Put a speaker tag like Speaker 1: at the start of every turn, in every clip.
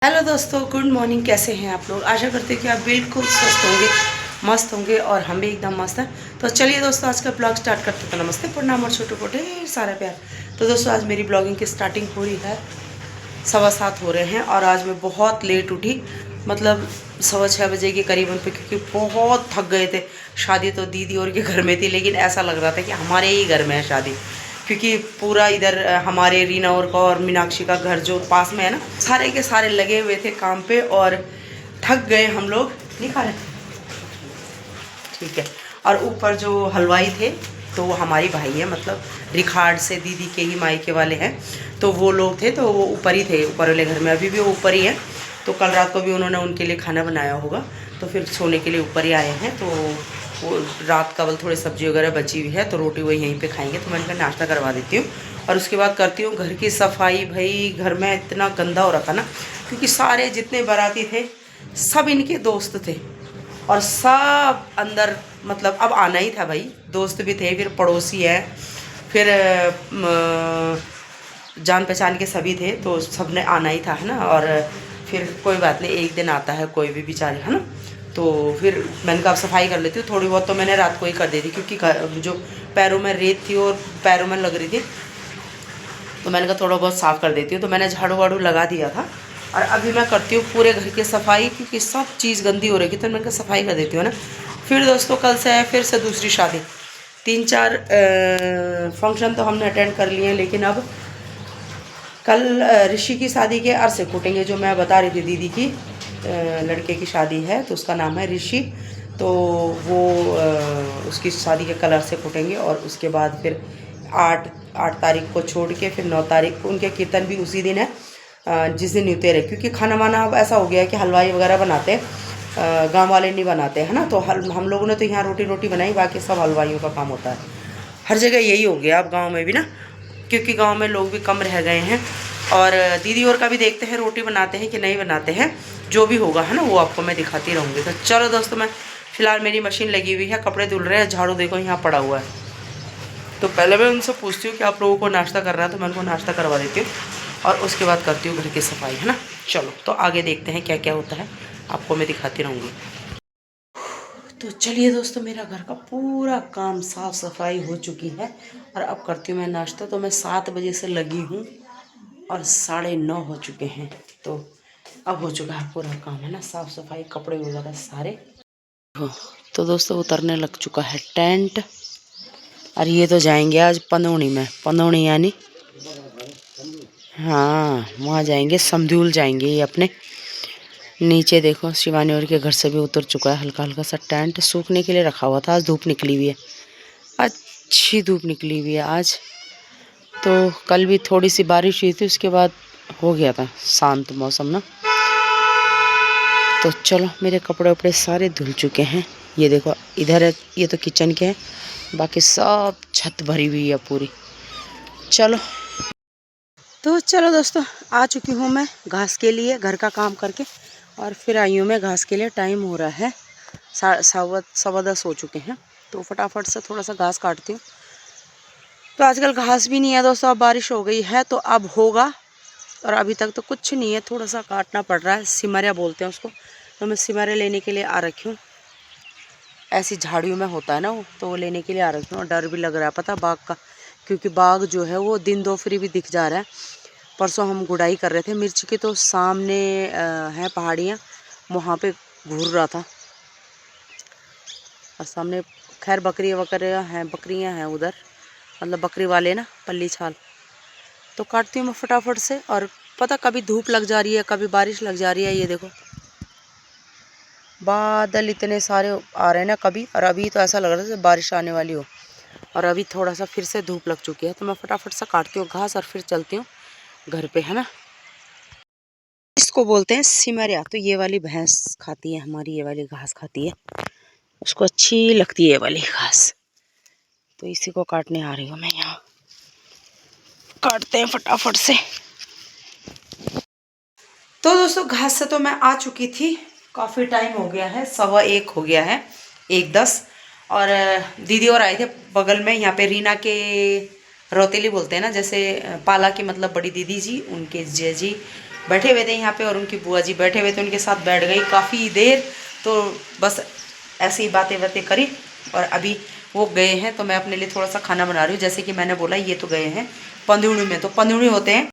Speaker 1: Hello दोस्तों, good morning. कैसे हैं आप लोग? आशा करते हैं कि आप बिल्कुल स्वस्थ होंगे, मस्त होंगे और हम भी एकदम मस्त हैं। तो चलिए दोस्तों, आज का ब्लॉग स्टार्ट करते हैं। तो नमस्ते, प्रणाम और छोटे मोटे सारा प्यार। तो दोस्तों, आज मेरी ब्लॉगिंग की स्टार्टिंग हो रही है। 7:15 हो रहे हैं और आज मैं बहुत लेट उठी, मतलब 6:15 बजे के करीबन पे, क्योंकि बहुत थक गए थे। शादी तो दीदी और के घर में थी, लेकिन ऐसा लग रहा था कि हमारे ही घर में है शादी, क्योंकि पूरा इधर हमारे रीना और का और मीनाक्षी का घर जो पास में है ना, सारे के सारे लगे हुए थे काम पे और थक गए हम लोग। नहीं खा रहे, ठीक है। और ऊपर जो हलवाई थे तो वो हमारी भाई है, मतलब रिखार्ड से दीदी के ही मायके वाले हैं, तो वो लोग थे, तो वो ऊपर ही थे, ऊपर वाले घर में। अभी भी वो ऊपर ही है, तो कल रात को भी उन्होंने उनके लिए खाना बनाया होगा, तो फिर सोने के लिए ऊपर ही आए हैं। तो वो रात का थोड़ी सब्जी वगैरह बची हुई है, तो रोटी वही यहीं पे खाएंगे, तो मैंने कहा नाश्ता करवा देती हूँ और उसके बाद करती हूँ घर की सफाई। भाई घर में इतना गंदा हो रखा ना, क्योंकि सारे जितने बाराती थे सब इनके दोस्त थे और सब अंदर, मतलब अब आना ही था भाई। दोस्त भी थे, फिर पड़ोसी है, फिर जान पहचान के सभी थे, तो सब ने आना ही था, है ना। और फिर कोई बात नहीं, एक दिन आता है कोई भी बेचारे, है ना। तो फिर मैंने कहा अब सफाई कर लेती हूँ। थोड़ी बहुत तो मैंने रात को ही कर दी थी, क्योंकि जो पैरों में रेत थी और पैरों में लग रही थी, तो मैंने कहा थोड़ा बहुत साफ़ कर देती हूँ। तो मैंने झाड़ू वाड़ू लगा दिया था और अभी मैं करती हूँ पूरे घर की सफाई, क्योंकि सब चीज़ गंदी हो रही थी, तो मैंने कहा सफाई कर देती हूँ ना। फिर दोस्तों, कल से है फिर से दूसरी शादी। 3-4 फंक्शन तो हमने अटेंड कर लिए हैं, लेकिन अब कल ऋषि की शादी के अरसे कूटेंगे। जो मैं बता रही थी दीदी की लड़के की शादी है, तो उसका नाम है ऋषि, तो वो उसकी शादी के कल अरसे कूटेंगे। और उसके बाद फिर 8 तारीख को छोड़ के फिर 9 तारीख को उनके कीर्तन भी उसी दिन है, जिस दिन न्यूतेर है। क्योंकि खाना वाना अब ऐसा हो गया है कि हलवाई वगैरह बनाते हैं, गाँव वाले नहीं बनाते हैं ना। तो हम लोगों ने तो यहाँ रोटी रोटी बनाई, बाकी सब हलवाइयों का काम होता है। हर जगह यही हो गया अब गाँव में भी ना, क्योंकि गांव में लोग भी कम रह गए हैं। और दीदी और का भी देखते हैं रोटी बनाते हैं कि नहीं बनाते हैं, जो भी होगा, है ना, वो आपको मैं दिखाती रहूँगी। तो चलो दोस्तों, मैं फ़िलहाल मेरी मशीन लगी हुई है, कपड़े धुल रहे हैं, झाड़ू देखो यहाँ पड़ा हुआ है। तो पहले मैं उनसे पूछती हूँ कि आप लोगों को नाश्ता करना है, तो मैं उनको नाश्ता करवा देती हूँ और उसके बाद करती हूँ घर की सफाई, है ना। चलो तो आगे देखते हैं क्या क्या होता है, आपको मैं दिखाती रहूँगी। तो चलिए दोस्तों, मेरा घर का पूरा काम साफ़ सफाई हो चुकी है और अब करती हूँ मैं नाश्ता। तो मैं 7 बजे से लगी हूँ और 9:30 हो चुके हैं, तो अब हो चुका है पूरा काम, है ना, साफ़ सफाई, कपड़े वगैरह सारे हो। तो दोस्तों, उतरने लग चुका है टेंट और ये तो जाएंगे आज पंदौनी में, पंदौनी यानी, हाँ वहाँ जाएंगे, समधूल जाएंगे ये अपने। नीचे देखो शिवानी और के घर से भी उतर चुका है हल्का हल्का सा टेंट, सूखने के लिए रखा हुआ था। आज धूप निकली हुई है, अच्छी धूप निकली हुई है आज। तो कल भी थोड़ी सी बारिश हुई थी, उसके बाद हो गया था शांत मौसम ना। तो चलो, मेरे कपड़े वपड़े सारे धुल चुके हैं। ये देखो इधर है, ये तो किचन के हैं, बाकी सब छत भरी हुई है पूरी। चलो तो चलो दोस्तों, आ चुकी हूँ मैं घास के लिए, घर का काम करके और फिर आई हूँ मैं घास के लिए। टाइम हो रहा है 9:15 हो चुके हैं, तो फटाफट से थोड़ा सा घास काटती हूँ। तो आजकल घास भी नहीं है दोस्तों, अब बारिश हो गई है तो अब होगा, और अभी तक तो कुछ नहीं है, थोड़ा सा काटना पड़ रहा है। सिमरिया बोलते हैं उसको, तो मैं सिमरिया लेने के लिए आ रखी हूँ। ऐसी झाड़ियों में होता है ना वो, तो वो लेने के लिए आ रखी हूँ। और डर भी लग रहा है पता बाघ का, क्योंकि बाघ जो है वो दिन दोपहरी भी दिख जा रहा है। परसों हम गुड़ाई कर रहे थे मिर्च की, तो सामने है पहाड़ियाँ, वहाँ पे घूर रहा था। और सामने खैर बकरी वगैरह हैं, बकरियाँ हैं उधर, मतलब बकरी वाले ना, पल्ली छाल। तो काटती हूँ मैं फटाफट से। और पता कभी धूप लग जा रही है, कभी बारिश लग जा रही है। ये देखो बादल इतने सारे आ रहे हैं ना कभी, और अभी तो ऐसा लग रहा है जैसे बारिश आने वाली हो। और अभी थोड़ा सा फिर से धूप लग चुकी है, तो मैं फटाफट से काटती हूँ घास और फिर चलती हूँ घर पे, है ना। इसको बोलते हैं सिमरिया। तो ये वाली भैंस खाती है हमारी, ये वाली घास खाती है, उसको अच्छी लगती है ये वाली घास। तो इसी को काटने आ रही हूँ मैं यहाँ, काटते हैं फटाफट से। तो दोस्तों, घास से तो मैं आ चुकी थी, काफ़ी टाइम हो गया है, 1:15 हो गया है, 1:10। और दीदी और आए थे बगल में, यहाँ पे रीना के रौतेली बोलते हैं ना, जैसे पाला की, मतलब बड़ी दीदी जी, उनके जय जी बैठे हुए थे यहाँ पे और उनकी बुआ जी बैठे हुए थे, उनके साथ बैठ गई काफ़ी देर। तो बस ऐसी ही बातें बातें करी और अभी वो गए हैं तो मैं अपने लिए थोड़ा सा खाना बना रही हूँ। जैसे कि मैंने बोला ये तो गए हैं पंदुड़ी में। तो पंदुड़ी होते हैं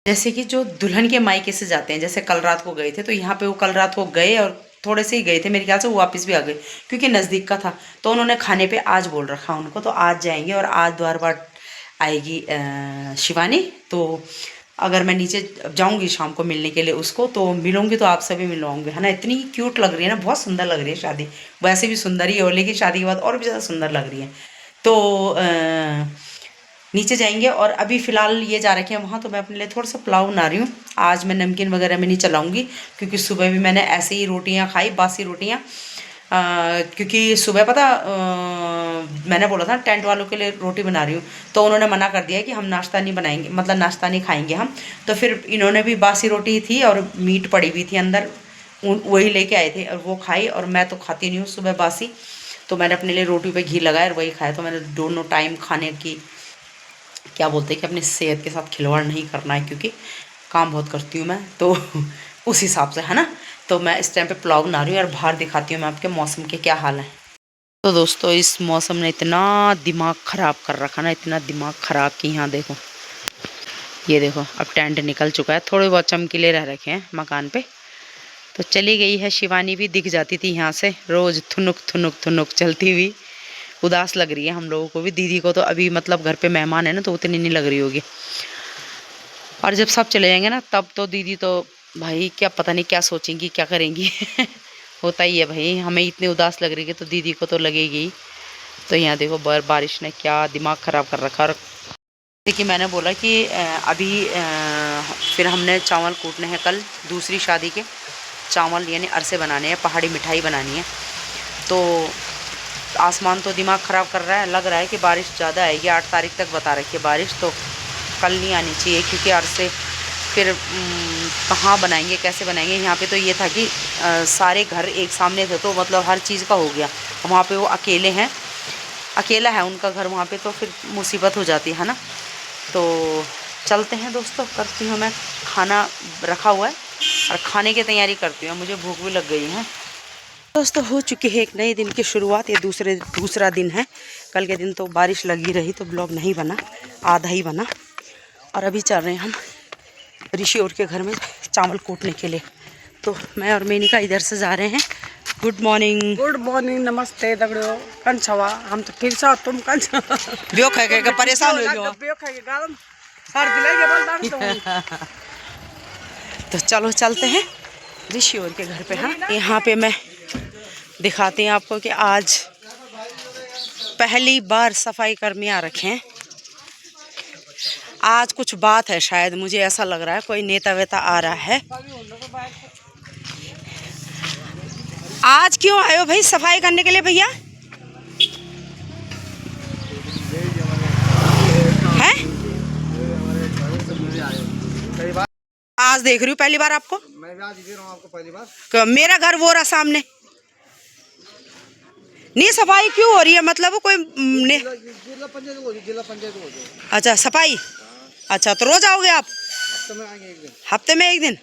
Speaker 1: जैसे कि जो दुल्हन के मायके से जाते हैं, जैसे कल रात को गए थे तो यहाँ पे वो कल रात को गए और थोड़े से ही गए थे, मेरे ख्याल से वो वापस भी आ गए क्योंकि नज़दीक का था। तो उन्होंने खाने पे आज बोल रखा उनको, तो आज जाएंगे और आज द्वार बाट आएगी शिवानी। तो अगर मैं नीचे जाऊंगी शाम को मिलने के लिए उसको, तो मिलूंगी तो आप सभी मिलवाऊंगे, है ना। इतनी क्यूट लग रही है ना, बहुत सुंदर लग रही है शादी। वैसे भी सुंदर ही हो लेकिन शादी के बाद और भी ज़्यादा सुंदर लग रही है। तो नीचे जाएंगे और अभी फ़िलहाल ये जा रखे हैं वहाँ, तो मैं अपने लिए थोड़ा सा पुलाव बना रही हूँ। आज मैं नमकीन वगैरह में नहीं चलाऊँगी क्योंकि सुबह भी मैंने ऐसे ही रोटियाँ खाई, बासी रोटियाँ। क्योंकि सुबह पता मैंने बोला था टेंट वालों के लिए रोटी बना रही हूँ, तो उन्होंने मना कर दिया कि हम नाश्ता नहीं बनाएंगे, मतलब नाश्ता नहीं खाएंगे हम। तो फिर इन्होंने भी बासी रोटी थी और मीट पड़ी हुई थी अंदर, वही लेके आए थे और वो खाई। और मैं तो खाती नहीं हूँ सुबह बासी, तो मैंने अपने लिए रोटी पे घी लगाया और वही खाया। तो मैंने दोनों टाइम खाने की क्या बोलते हैं कि अपनी सेहत के साथ खिलवाड़ नहीं करना है क्योंकि काम बहुत करती हूँ मैं, तो उस हिसाब से, है ना। तो मैं इस टाइम पे पुलाव बना रही हूँ और बाहर दिखाती हूँ मैं आपके मौसम के क्या हाल है। तो दोस्तों इस मौसम ने इतना दिमाग ख़राब कर रखा ना, इतना दिमाग ख़राब कि यहाँ देखो, ये देखो अब टेंट निकल चुका है, थोड़े बहुत चमकीले रह रखे हैं मकान पे। तो चली गई है शिवानी भी, दिख जाती थी यहाँ से रोज़ थुनुक थुनुक थुनुक चलती हुई। उदास लग रही है हम लोगों को भी, दीदी को तो अभी मतलब घर पे मेहमान है ना तो उतनी नहीं लग रही होगी। और जब सब चले जाएंगे ना तब तो दीदी तो भाई क्या पता नहीं क्या सोचेंगी क्या करेंगी होता ही है भाई, हमें इतनी उदास लग रही है तो दीदी को तो लगेगी ही। तो यहाँ देखो बारिश ने क्या दिमाग ख़राब कर रखा। और जैसे कि मैंने बोला कि अभी फिर हमने चावल कूटने हैं कल दूसरी शादी के चावल, यानी अरसे बनाने हैं, पहाड़ी मिठाई बनानी है। तो आसमान तो दिमाग ख़राब कर रहा है, लग रहा है कि बारिश ज़्यादा आएगी, 8 तारीख तक बता रखी है बारिश। तो कल नहीं आनी चाहिए क्योंकि अरसे फिर कहाँ बनाएंगे कैसे बनाएंगे। यहाँ पे तो ये था कि सारे घर एक सामने थे तो मतलब हर चीज़ का हो गया। वहाँ पे वो अकेले हैं, अकेला है उनका घर वहाँ पे, तो फिर मुसीबत हो जाती है ना। तो चलते हैं दोस्तों, करती हूँ मैं, खाना रखा हुआ है और खाने की तैयारी करती हूँ, मुझे भूख भी लग गई है। दोस्तों हो चुकी है एक नए दिन की शुरुआत, ये दूसरा दिन है। कल के दिन तो बारिश लगी रही तो ब्लॉग नहीं बना, आधा ही बना। और अभी चल रहे हैं हम ऋषि और के घर में चावल कूटने के लिए। तो मैं और मेनिका इधर से जा रहे हैं। Good morning.
Speaker 2: गुड मॉर्निंग, नमस्ते दगड़ियों, कन छवा हम तो ठीक सा, तुम कन छवा?
Speaker 1: ब्यो खा के परेशान हो गयो।
Speaker 2: ब्यो खा के गालम सर्दी लगे बोल दाम
Speaker 1: तो चलो चलते हैं ऋषि और के घर पे। हाँ यहाँ पे मैं दिखाते हैं आपको कि आज पहली बार सफाई कर्मी आ रखे हैं। आज कुछ बात है शायद, मुझे ऐसा लग रहा है कोई नेता वेता आ रहा है। आज क्यों आए हो भाई सफाई करने के लिए भैया? हैं? आज देख रही हूँ पहली बार आपको।
Speaker 2: मैं भी आज दे रहा हूं आपको पहली बार।
Speaker 1: मेरा घर वो रहा सामने, नहीं सफाई क्यों हो रही है? मतलब कोई
Speaker 2: जिला पंचायत हो जाए।
Speaker 1: अच्छा सफाई, अच्छा तो रोज आओगे आप?
Speaker 2: तो मैं आएंगे एक दिन,
Speaker 1: हफ्ते में एक दिन।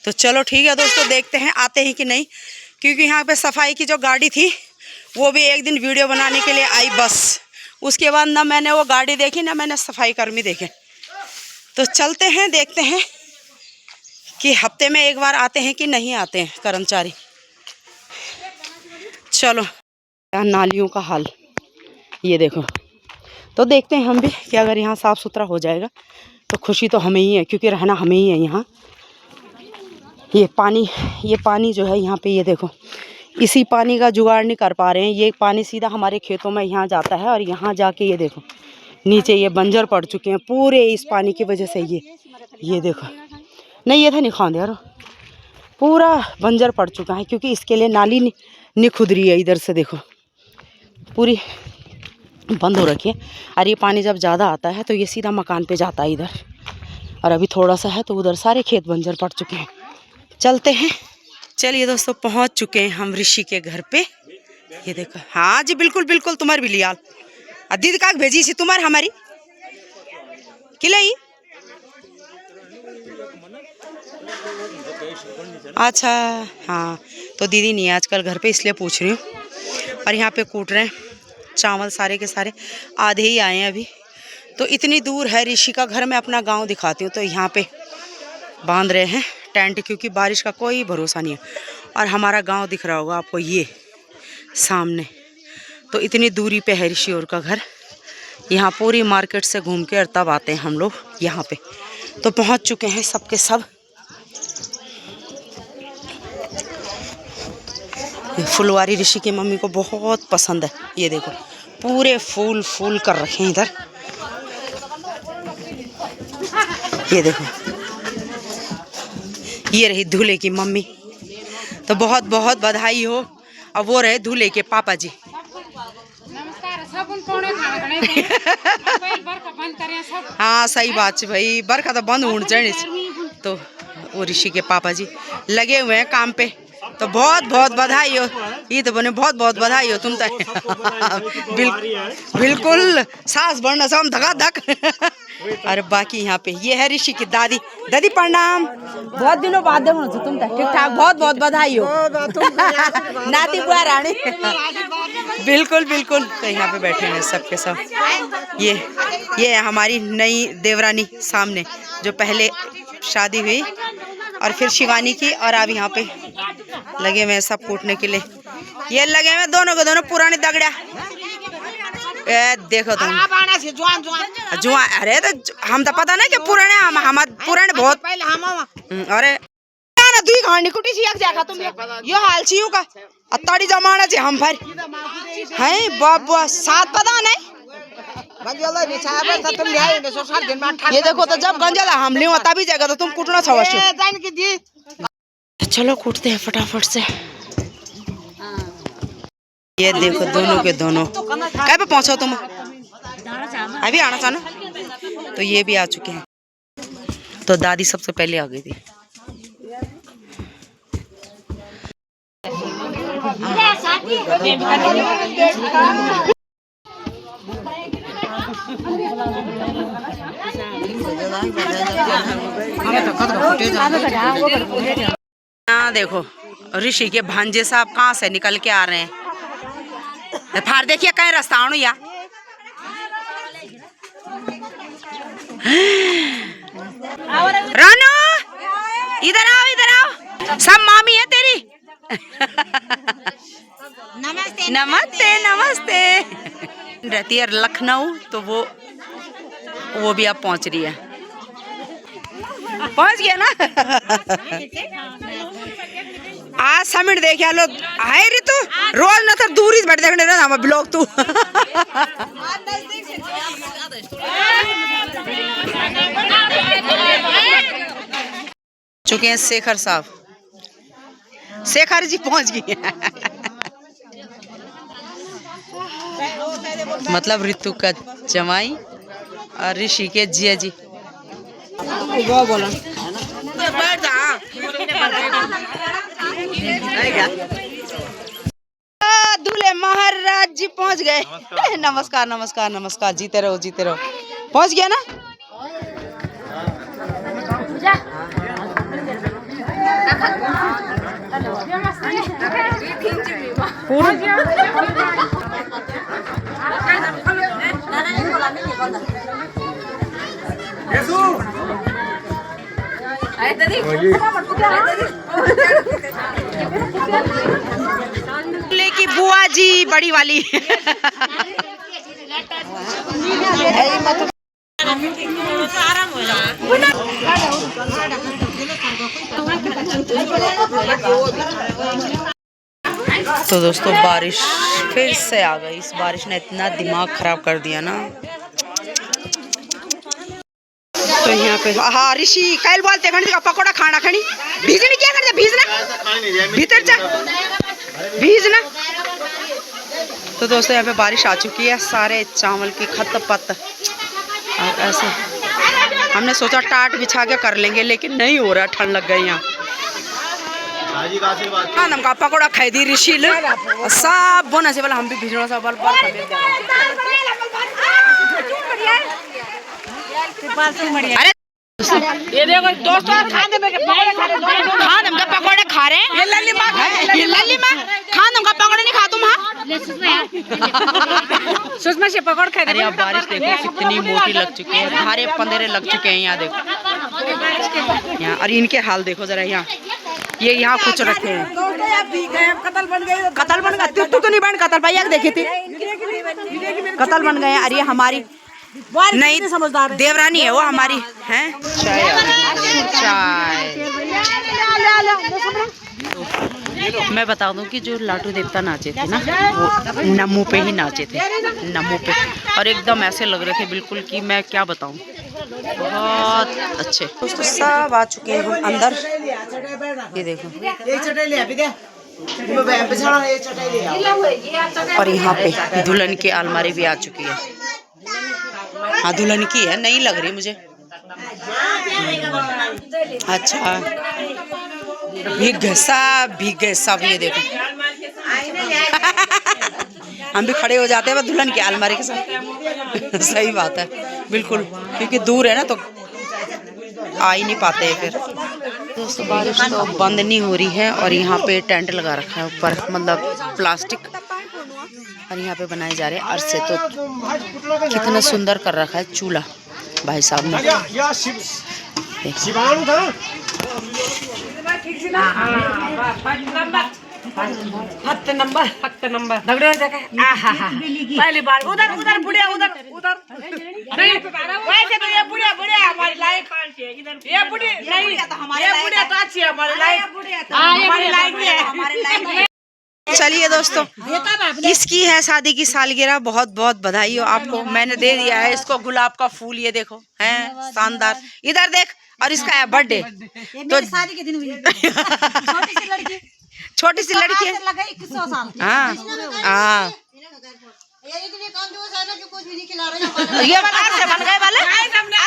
Speaker 1: तो चलो ठीक है दोस्तों, देखते हैं आते हैं कि नहीं, क्योंकि यहाँ पे सफाई की जो गाड़ी थी वो भी एक दिन वीडियो बनाने के लिए आई बस। उसके बाद ना मैंने वो गाड़ी देखी ना मैंने सफाई कर्मी देखे। तो चलते हैं देखते हैं कि हफ्ते में एक बार आते हैं कि नहीं आते हैं कर्मचारी। चलो नालियों का हाल ये देखो। तो देखते हैं हम भी कि अगर यहाँ साफ़ सुथरा हो जाएगा तो खुशी तो हमें ही है क्योंकि रहना हमें ही है यहाँ। ये पानी जो है यहाँ पे ये देखो, इसी पानी का जुगाड़ नहीं कर पा रहे हैं। ये पानी सीधा हमारे खेतों में यहाँ जाता है और यहाँ जाके ये देखो नीचे ये बंजर पड़ चुके हैं पूरे इस पानी की वजह से। ये देखो, नहीं ये था नहीं खान यार, पूरा बंजर पड़ चुका है क्योंकि इसके लिए नाली नहीं खुद रही है। इधर से देखो पूरी बंद हो रखी है और ये पानी जब ज़्यादा आता है तो ये सीधा मकान पे जाता है इधर, और अभी थोड़ा सा है तो उधर सारे खेत बंजर पड़ चुके हैं। चलते हैं। चलिए दोस्तों पहुंच चुके हैं हम ऋषि के घर पे। ये देखो, हाँ जी बिल्कुल बिल्कुल, तुम्हारी भी लियाल दीदी का भेजी सी तुम्हारी हमारी किलाई अच्छा हाँ, तो दीदी नहीं है आजकल घर पे, इसलिए पूछ रही हूँ। और यहाँ पे कूट रहे हैं चावल सारे के सारे, आधे ही आए हैं अभी। तो इतनी दूर है ऋषि का घर, मैं अपना गांव दिखाती हूँ। तो यहाँ पे बांध रहे हैं टेंट, क्योंकि बारिश का कोई भरोसा नहीं है। और हमारा गांव दिख रहा होगा आपको ये सामने। तो इतनी दूरी पे है ऋषि और का घर। यहाँ पूरी मार्केट से घूम के और तब आते हैं हम लोग यहाँ पे। तो पहुँच चुके हैं सब के सब। ये फुलवारी ऋषि की मम्मी को बहुत पसंद है। ये देखो पूरे फूल फूल कर रखे हैं इधर। ये देखो, ये रही दूल्हे की मम्मी। तो बहुत बहुत बधाई हो। अब वो रहे दूल्हे के पापा जी। हाँ सही बात है भाई, बरखा तो बंद होनी चाहिए। तो वो ऋषि के पापा जी लगे हुए हैं काम पे। तो बहुत बहुत बधाई हो। ये तो बने बहुत बहुत बधाई हो तुम तो। बिल्कुल सास बढ़ना सब धका धक। और बाकी यहाँ पे ये है ऋषि की दादी। दादी प्रणाम, बहुत दिनों बाद तुम तो ठीक ठाक, बहुत बहुत बधाई हो। नाती बुआ रानी। बिल्कुल बिल्कुल। तो यहाँ पे बैठे हैं सबके सब। ये है हमारी नई देवरानी सामने, जो पहले शादी हुई और फिर शिवानी की, और अब यहाँ पे लगे हुए सब कूटने के लिए। ये लगे हुए दोनों के दोनों पुराने दगड़िया। देखो तुम जुआ। अरे तो हम तो पता नहीं कि पुराने हम पुराने बहुत पहले हम। अरे ना दुई घानी कुटी सी एक जगह तुम यो हाल छियो का अत्ताड़ी जमाना छे हम भर हैं बाबा साथ पता नहीं। ये देखो तो जब गंजला हम ले तभी जाएगा तो तुम कूटना छवा। चलो कूटते हैं फटाफट से। ये देखो दोनों के दोनों कहाँ पे पहुंचो तुम? अभी आना था ना। तो ये भी आ चुके हैं। तो दादी सबसे पहले आ गई थी। हाँ देखो ऋषि के भांजे साहब कहाँ से निकल के आ रहे हैं। फाड़ देखिए कहीं रास्ता आणु या। रानू इधर आओ इधर आओ, सब मामी है तेरी। नमस्ते नमस्ते नमस्ते। रहती है लखनऊ, तो वो भी अब पहुंच रही है। पहुंच गया ना। आज समिट देखिया लो है ऋतु रोज न तो दूरी से बैठ देखने ना हम ब्लॉग तू। चुके हैं शेखर साहब। शेखर जी पहुंच गए। मतलब ऋतु का जमाई और ऋषि के जिया जी। बोला दूल्हे महाराज जी पहुंच गए। नमस्कार नमस्कार नमस्कार। जीते रहो जीते रहो। पहुंच गया ना। की बुआ जी बड़ी वाली। तो दोस्तों बारिश फिर से आ गई। इस बारिश ने इतना दिमाग खराब कर दिया ना। तो यहाँ पे हाँ ऋषि कल बोलते खंड का पकौड़ा खाना खड़ी भीजने क्या करते भीजना भीतर जा भीजना। तो दोस्तों यहाँ पे बारिश आ चुकी है। सारे चावल की खत पत और ऐसे हमने सोचा टाट बिछा के कर लेंगे, लेकिन नहीं हो रहा, ठंड लग गई यहाँ। हाँ नमका पकौड़ा खाई दी ऋषि सब बोना से वाला हम भी भिजना सब अरे
Speaker 2: ये देखो दोस्तों, खाने में पकौड़े खा रहे हैं।
Speaker 1: खान हमका पकौड़े खा रहे हैं।
Speaker 2: ये लल्ली माँ
Speaker 1: खान हमका पकौड़े नहीं खा तुम। हाँ
Speaker 2: सुषमा से पकौड़ खाए।
Speaker 1: अरे अब बारिश देखो कितनी मोटी लग चुकी है, धारे पंदेरे लग चुके हैं यहाँ देखो यहाँ। और इनके हाल देखो जरा यहाँ, ये यहाँ कुछ रखे हैं।
Speaker 2: कतल बन गई।
Speaker 1: कतल बन गया। तू तो नहीं बन कतल भैया देखी थी, कतल बन गए। अरे हमारी नहीं
Speaker 2: समझदार
Speaker 1: देवरानी है वो हमारी है। चाय चाय मैं बता दूं कि जो लाटू देवता नाचे थे ना, वो नमू पे ही नाचे थे, नमू पे। और एकदम ऐसे लग रहे थे बिल्कुल कि मैं क्या बताऊं, बहुत अच्छे। दोस्तों सब आ चुके हैं अंदर, ये देखो। और यहाँ पे दुल्हन की अलमारी भी आ चुकी है। हाँ दुल्हन की है, नहीं लग रही मुझे। अच्छा भीग गए सब ये देखो। हम भी खड़े हो जाते हैं दुल्हन की अलमारी के साथ। सही बात है बिल्कुल, क्योंकि दूर है ना तो आ ही नहीं पाते हैं फिर। दोस्तों बारिश तो बंद नहीं हो रही है और यहाँ पे टेंट लगा रखा है ऊपर, मतलब प्लास्टिक। और यहाँ पे बनाए जा रहे हैं अरसे। तो कितना सुंदर कर रखा है चूल्हा भाई साहब ने।
Speaker 2: हत्त नंबर पहली बार उधर बुढ़िया उधर नहीं, वैसे तो ये बुढ़िया हमारी लाइफ, ये बुढ़ी नहीं, ये बुढ़िया तो अच्छी है हमारी लाइफ।
Speaker 1: चलिए दोस्तों, इसकी है शादी की सालगिरह, बहुत बहुत बधाई हो आपको। मैंने दे दिया है इसको गुलाब का फूल, ये देखो है शानदार। इधर देख, और इसका है बर्थडे। तो
Speaker 3: शादी के दिन हुई
Speaker 1: छोटी सी लड़की है। हाँ हाँ ये वाला से बन गए वाले,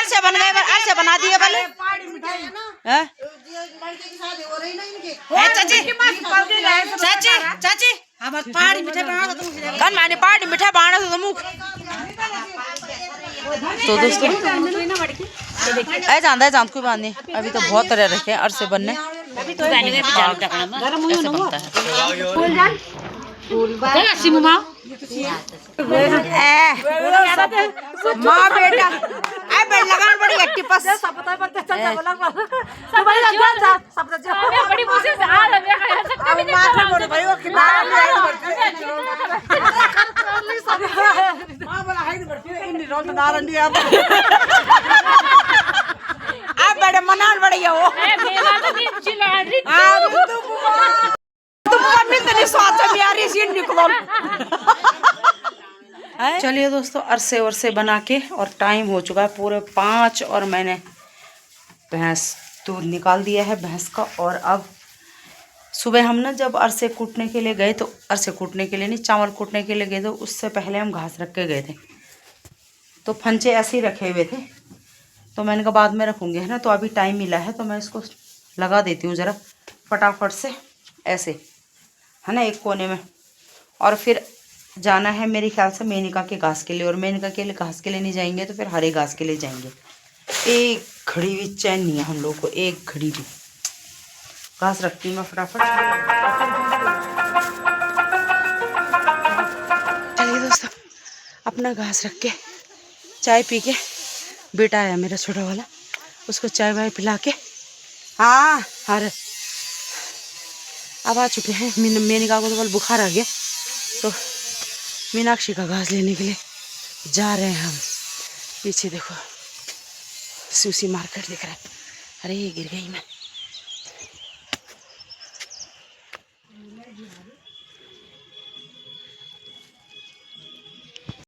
Speaker 1: से बन गए, से बना दिए वाले। चाची चाची
Speaker 3: पहाड़ी मिठाई बना दो
Speaker 1: कल मैंने पहाड़ी मिठाई बना तो मुख। तो दोस्तों ऐ चांद कोई बात नहीं, अभी तो बहुत तरह रखे हैं अरसे बनने। ऐसे बनता है। माँ बेटा लगान बड़ी एक्टिव पास बड़े मनान बढ़िया हो। चलिए दोस्तों अरसे वर्से बना के, और टाइम हो चुका है पूरे 5 और मैंने भैंस दूध निकाल दिया है भैंस का। और अब सुबह हम ना जब अरसे कूटने के लिए गए, तो अरसे कूटने के लिए नहीं, चावल कूटने के लिए गए, तो उससे पहले हम घास रख के गए थे। तो फंचे ऐसे ही रखे हुए थे, तो मैंने कहा बाद में रखूँगी है ना। तो अभी टाइम मिला है तो मैं इसको लगा देती हूँ ज़रा फटाफट से ऐसे, है ना, एक कोने में। और फिर जाना है मेरे ख्याल से मेनका के घास के लिए, और मेनका के लिए घास के लिए नहीं जाएंगे तो फिर हरे घास के लिए जाएंगे। एक घड़ी भी चैन नहीं है हम लोग को, एक घड़ी भी। घास रखती हूँ मैं फटाफट। चलिए दोस्तों अपना घास रख के चाय पी के, बेटा आया मेरा छोटा वाला, उसको चाय वाय पिला के, हाँ अरे अब आ चुके हैं। मेनका को तो कल बुखार आ गया, तो मीनाक्षी का घास लेने के लिए जा रहे हैं हम। पीछे देखो सूसी मार्केट दिख रहा है। अरे ये गिर गई मैं।